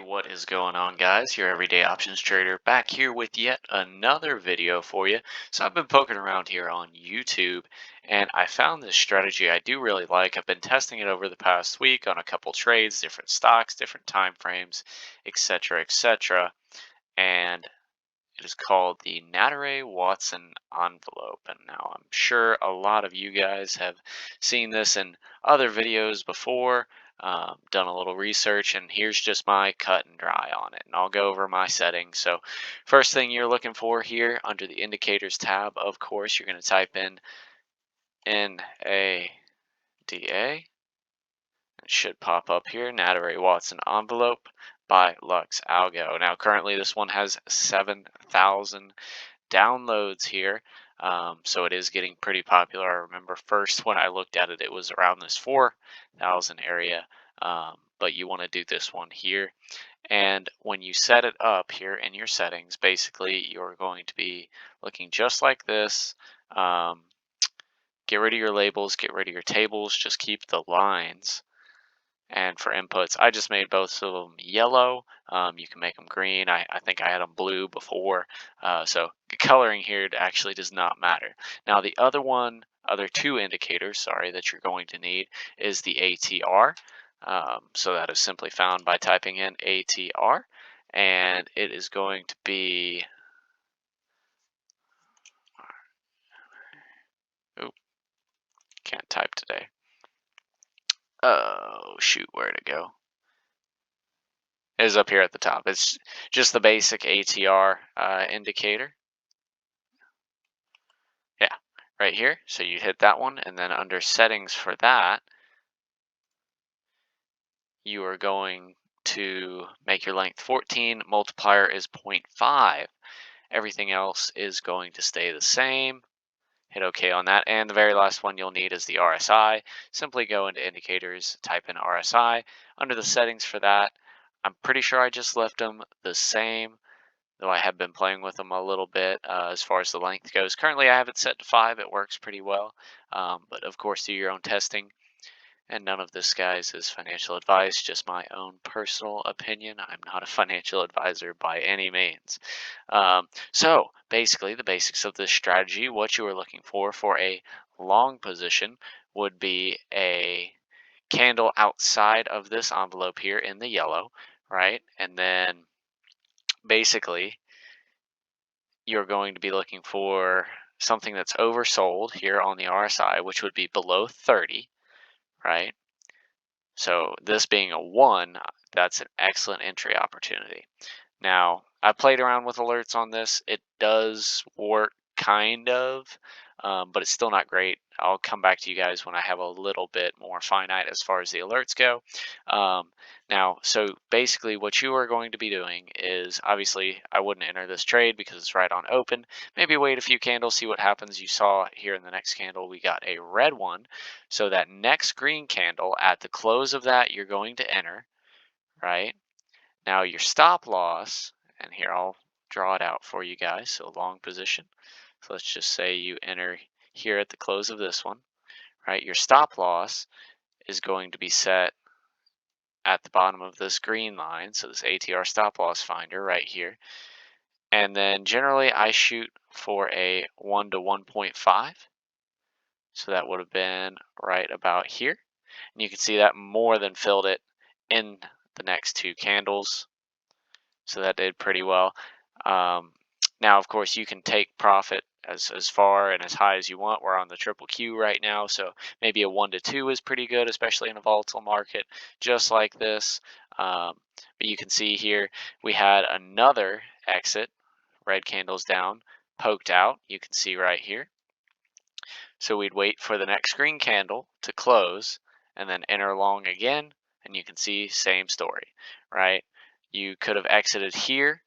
What is going on, guys? Your everyday options trader back here with yet another video for you. So I've been poking around here on YouTube and I found this strategy I do really like. I've been testing it over the past week on a couple trades, different stocks, different time frames, etc., etc. And it is called the Nadaraya-Watson Envelope. And now I'm sure a lot of you guys have seen this in other videos before, done a little research, and here's just my cut and dry on it. And I'll go over my settings. So first thing you're looking for here under the indicators tab, of course, you're going to type in NADA. It should pop up here, Nadaraya-Watson Envelope by Lux Algo. Now, currently this one has 7,000 downloads here, so it is getting pretty popular. I remember first when I looked at it, it was around this 4,000 area, but you want to do this one here. And when you set it up here in your settings, basically you're going to be looking just like this. Get rid of your labels, get rid of your tables, just keep the lines. And for inputs, I just made both of them yellow. You can make them green. I think I had them blue before. So coloring here actually does not matter. Now the other two indicators, sorry, that you're going to need is the ATR. So that is simply found by typing in ATR. And it is going to be, oh, can't type today. Oh, shoot, where'd it go? Is up here at the top. It's just the basic ATR indicator. Yeah, right here. So you hit that one, and then under settings for that, you are going to make your length 14. Multiplier is 0.5. Everything else is going to stay the same. Hit OK on that. And the very last one you'll need is the RSI. Simply go into indicators, type in RSI. Under the settings for that, I'm pretty sure I just left them the same, though I have been playing with them a little bit as far as the length goes. Currently, I have it set to 5. It works pretty well, but of course, do your own testing. And none of this, guys, is financial advice, just my own personal opinion. I'm not a financial advisor by any means. So basically, the basics of this strategy, what you are looking for a long position would be a candle outside of this envelope here in the yellow, right? And then basically, you're going to be looking for something that's oversold here on the RSI, which would be below 30, right? So this being a 1, that's an excellent entry opportunity. Now, I played around with alerts on this. It does work kind of, but it's still not great. I'll come back to you guys when I have a little bit more finite as far as the alerts go. Now, so basically what you are going to be doing is, obviously, I wouldn't enter this trade because it's right on open. Maybe wait a few candles, see what happens. You saw here in the next candle, we got a red one. So that next green candle, at the close of that, you're going to enter, right? Now your stop loss, and here I'll draw it out for you guys, so long position. So let's just say you enter here at the close of this one, right? Your stop loss is going to be set at the bottom of this green line, so this ATR stop loss finder right here. And then generally I shoot for a 1 to 1.5. So that would have been right about here. And you can see that more than filled it in the next two candles. So that did pretty well. Now, of course, you can take profit as far and as high as you want. We're on the triple Q right now, so maybe a 1 to 2 is pretty good, especially in a volatile market, just like this. But you can see here we had another exit, red candles down, poked out. You can see right here. So we'd wait for the next green candle to close and then enter long again, and you can see same story, right? You could have exited here.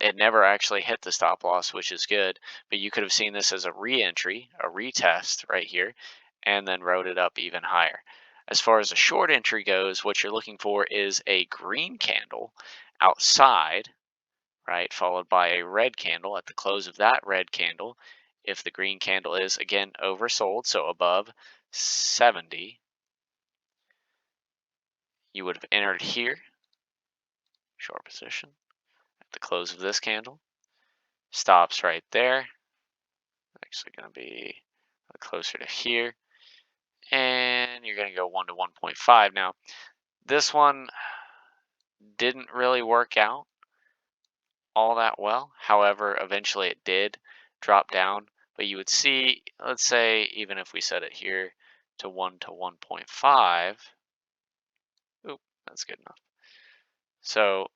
It never actually hit the stop loss, which is good, but you could have seen this as a re-entry, a retest right here, and then rode it up even higher. As far as a short entry goes, what you're looking for is a green candle outside, right, followed by a red candle at the close of that red candle. If the green candle is, again, oversold, so above 70, you would have entered here, short position at the close of this candle. Stops right there. Actually going to be closer to here. And you're going to go 1 to 1.5. Now, this one didn't really work out all that well. However, eventually it did drop down. But you would see, let's say, even if we set it here to 1 to 1.5, oop, that's good enough. So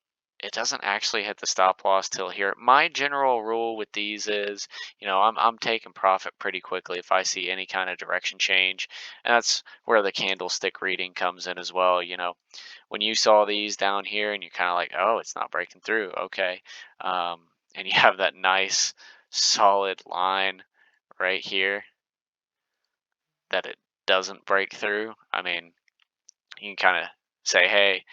it doesn't actually hit the stop loss till here. My general rule with these is, I'm taking profit pretty quickly if I see any kind of direction change. And that's where the candlestick reading comes in as well. When you saw these down here and you're kind of like, oh, it's not breaking through. Okay. And you have that nice solid line right here that it doesn't break through. I mean, you can kind of say, hey,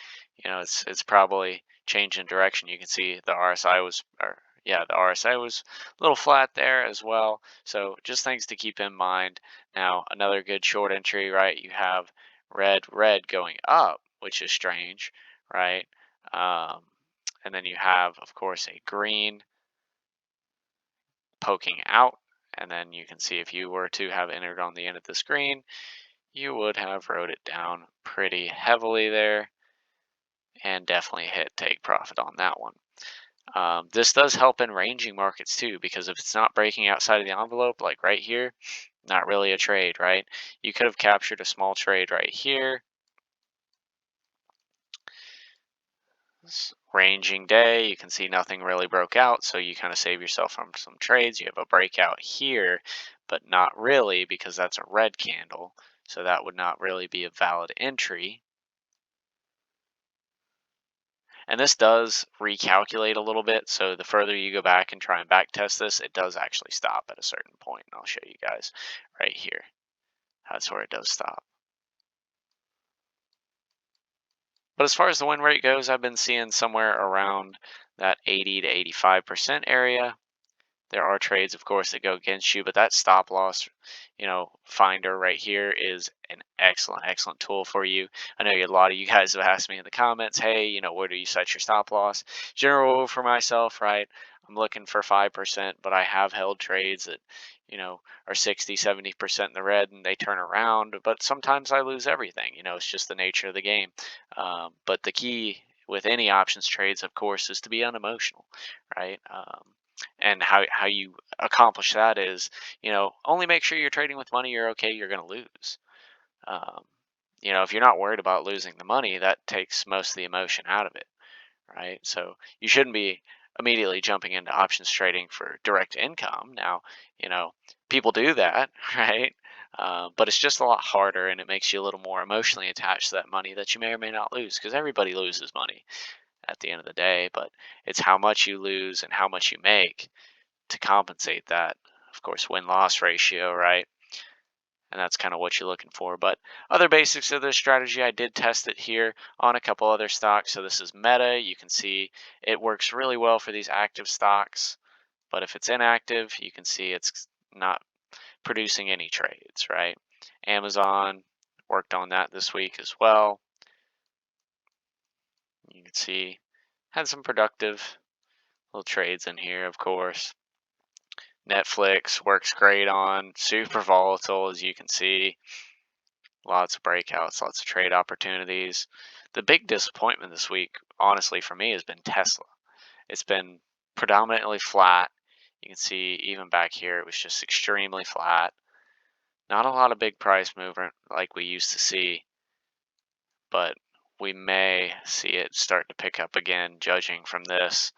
it's probably changing direction. You can see the RSI was, or yeah, the RSI was a little flat there as well. So just things to keep in mind. Now, another good short entry, right? You have red going up, which is strange, right? Um, and then you have, of course, a green poking out. And then you can see if you were to have entered on the end of the screen, you would have wrote it down pretty heavily there and definitely hit take profit on that one. This does help in ranging markets too, because if it's not breaking outside of the envelope, like right here, not really a trade, right? You could have captured a small trade right here. Ranging day, you can see nothing really broke out, so you kind of save yourself from some trades. You have a breakout here, but not really, because that's a red candle, so that would not really be a valid entry. And this does recalculate a little bit, so the further you go back and try and back test this, it does actually stop at a certain point. And I'll show you guys right here. That's where it does stop. But as far as the win rate goes, I've been seeing somewhere around that 80 to 85% area. There are trades, of course, that go against you, but that stop loss, finder right here is an excellent tool for you. I know a lot of you guys have asked me in the comments, hey, where do you set your stop loss? General rule for myself, right? I'm looking for 5%, but I have held trades that, are 60, 70% in the red and they turn around, but sometimes I lose everything. It's just the nature of the game. But the key with any options trades, of course, is to be unemotional, right? And how you accomplish that is, only make sure you're trading with money you're okay you're going to lose. um, if you're not worried about losing the money, that takes most of the emotion out of it, right? So you shouldn't be immediately jumping into options trading for direct income. Now, people do that, right? But it's just a lot harder, and it makes you a little more emotionally attached to that money that you may or may not lose, because everybody loses money at the end of the day, but it's how much you lose and how much you make to compensate that. Of course, win-loss ratio, right? And that's kind of what you're looking for. But other basics of this strategy, I did test it here on a couple other stocks. So this is Meta. You can see it works really well for these active stocks. But if it's inactive, you can see it's not producing any trades, right? Amazon worked on that this week as well. You can see had some productive little trades in here, of course. Netflix works great on, super volatile, as you can see. Lots of breakouts, lots of trade opportunities. The big disappointment this week, honestly, for me, has been Tesla. It's been predominantly flat. You can see even back here, it was just extremely flat. Not a lot of big price movement like we used to see, but we may see it start to pick up again, judging from this.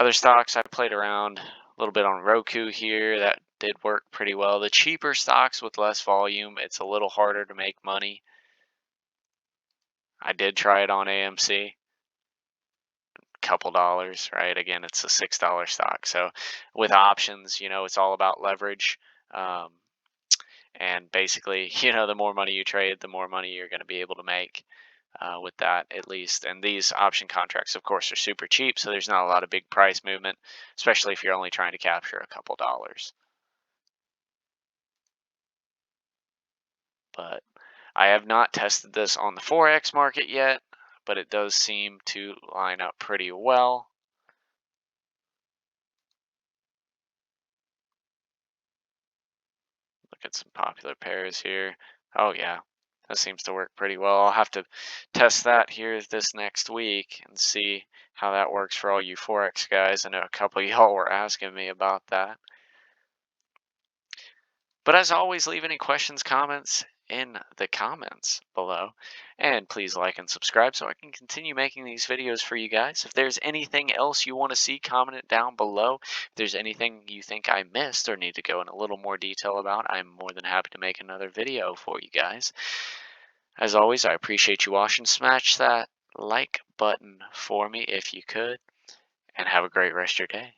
Other stocks I played around a little bit on Roku here. That did work pretty well. The cheaper stocks with less volume, it's a little harder to make money. I did try it on AMC. Couple dollars, right? Again, it's a $6 stock. So with options, it's all about leverage. Um, and basically, the more money you trade, the more money you're going to be able to make. With that, at least. And these option contracts, of course, are super cheap, so there's not a lot of big price movement, especially if you're only trying to capture a couple dollars. But I have not tested this on the Forex market yet, but it does seem to line up pretty well. Look at some popular pairs here. Oh yeah, that seems to work pretty well. I'll have to test that here this next week and see how that works for all you Forex guys. I know a couple of y'all were asking me about that. But as always, leave any questions, comments in the comments below. And please like and subscribe so I can continue making these videos for you guys. If there's anything else you want to see, comment it down below. If there's anything you think I missed or need to go in a little more detail about, I'm more than happy to make another video for you guys. As always, I appreciate you watching. Smash that like button for me if you could. And have a great rest of your day.